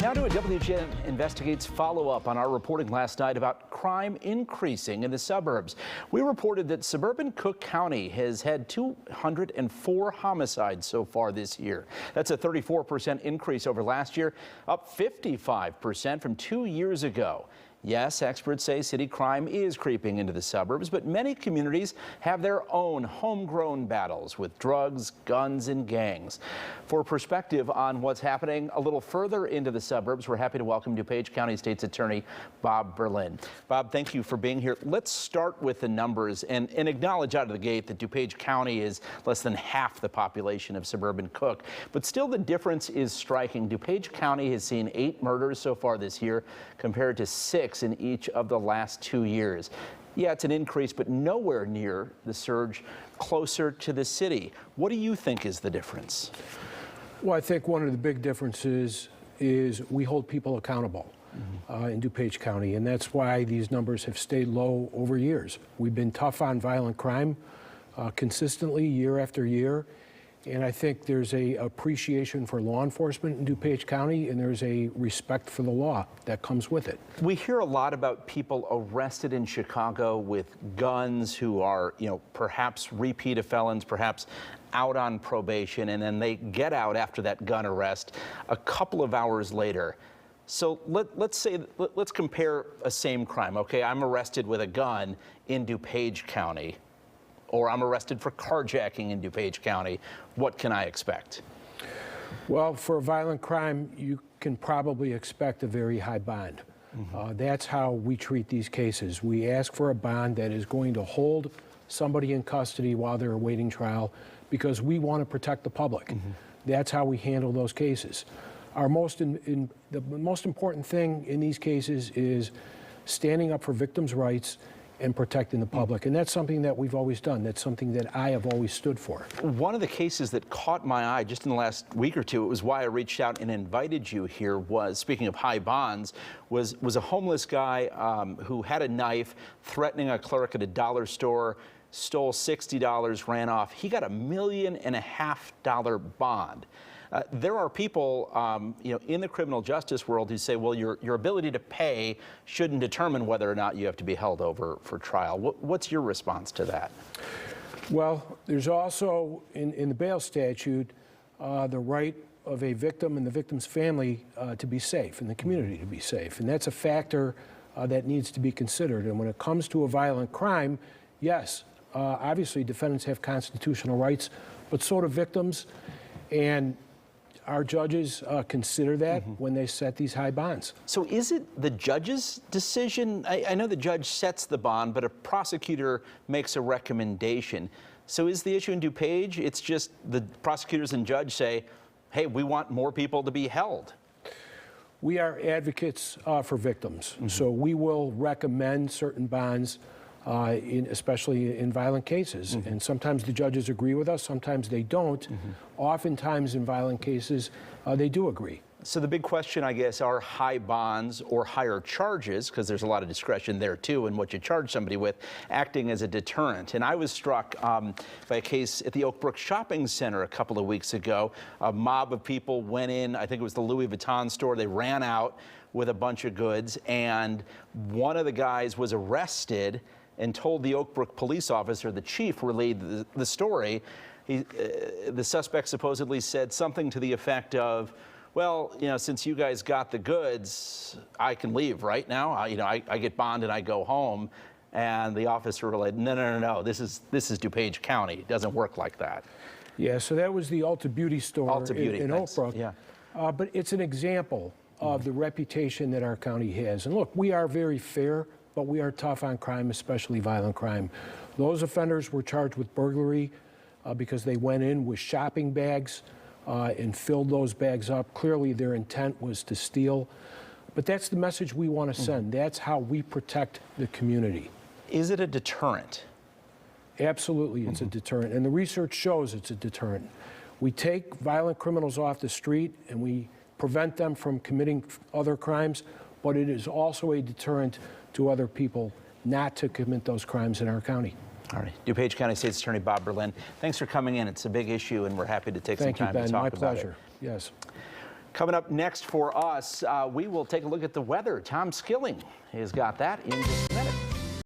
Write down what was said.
Now to a WGN Investigates follow-up on our reporting last night about crime increasing in the suburbs. We reported that suburban Cook County has had 204 homicides so far this year. That's a 34% increase over last year, up 55% from 2 years ago. Yes, experts say city crime is creeping into the suburbs, but many communities have their own homegrown battles with drugs, guns, and gangs. For perspective on what's happening a little further into the suburbs, we're happy to welcome DuPage County State's Attorney Bob Berlin. Bob, thank you for being here. Let's start with the numbers and acknowledge out of the gate that DuPage County is less than half the population of suburban Cook, but still the difference is striking. DuPage County has seen 8 murders so far this year compared to 6 in each of the last 2 years. Yeah, it's an increase, but nowhere near the surge closer to the city. What do you think is the difference? Well, I think one of the big differences is we hold people accountable in DuPage County, and that's why these numbers have stayed low over years. We've been tough on violent crime consistently year after year, and I think there's a appreciation for law enforcement in DuPage County, and there's a respect for the law that comes with it. We hear a lot about people arrested in Chicago with guns who are, perhaps repeat felons, perhaps out on probation, and then they get out after that gun arrest a couple of hours later. So let's compare a same crime. Okay, I'm arrested with a gun in DuPage County, or I'm arrested for carjacking in DuPage County. What can I expect? Well, for a violent crime, you can probably expect a very high bond. That's how we treat these cases. We ask for a bond that is going to hold somebody in custody while they're awaiting trial because we want to protect the public. That's how we handle those cases. The most important thing in these cases is standing up for victims' rights and protecting the public. And that's something that we've always done. That's something that I have always stood for. One of the cases that caught my eye just in the last week or two, it was why I reached out and invited you here, was, speaking of high bonds, was a homeless guy who had a knife threatening a clerk at a dollar store, stole $60, ran off. He got $1.5 million bond. There are people, in the criminal justice world who say, well, your ability to pay shouldn't determine whether or not you have to be held over for trial. What's your response to that? Well, there's also, in the bail statute, the right of a victim and the victim's family to be safe, and the community to be safe. And that's a factor that needs to be considered. And when it comes to a violent crime, yes, obviously defendants have constitutional rights, but so do victims. And our judges consider that when they set these high bonds. So is it the judge's decision? I know the judge sets the bond, but a prosecutor makes a recommendation. So is the issue in DuPage, it's just the prosecutors and judge say, hey, we want more people to be held? We are advocates for victims. So we will recommend certain bonds, especially in violent cases. And sometimes the judges agree with us, sometimes they don't. Oftentimes in violent cases, they do agree. So the big question, I guess, are high bonds or higher charges, because there's a lot of discretion there too in what you charge somebody with, acting as a deterrent. And I was struck by a case at the Oak Brook Shopping Center a couple of weeks ago. A mob of people went in, I think it was the Louis Vuitton store, they ran out with a bunch of goods, and one of the guys was arrested and told the Oak Brook police officer, the chief relayed the story. The suspect supposedly said something to the effect of, well, since you guys got the goods, I can leave right now. I get bond and I go home. And the officer relayed, no, this is DuPage County. It doesn't work like that. Yeah, so that was the Ulta Beauty store in Oak Brook. Yeah. But it's an example of the reputation that our county has. And look, we are very fair, but we are tough on crime, especially violent crime. Those offenders were charged with burglary because they went in with shopping bags and filled those bags up. Clearly, their intent was to steal. But that's the message we want to send. That's how we protect the community. Is it a deterrent? Absolutely, it's a deterrent. And the research shows it's a deterrent. We take violent criminals off the street and we prevent them from committing other crimes, but it is also a deterrent to other people not to commit those crimes in our county. All right. DuPage County State's Attorney Bob Berlin, thanks for coming in. It's a big issue, and we're happy to take some time to talk about it. Thank you, Ben. My pleasure. Yes. Coming up next for us, we will take a look at the weather. Tom Skilling has got that in just a minute.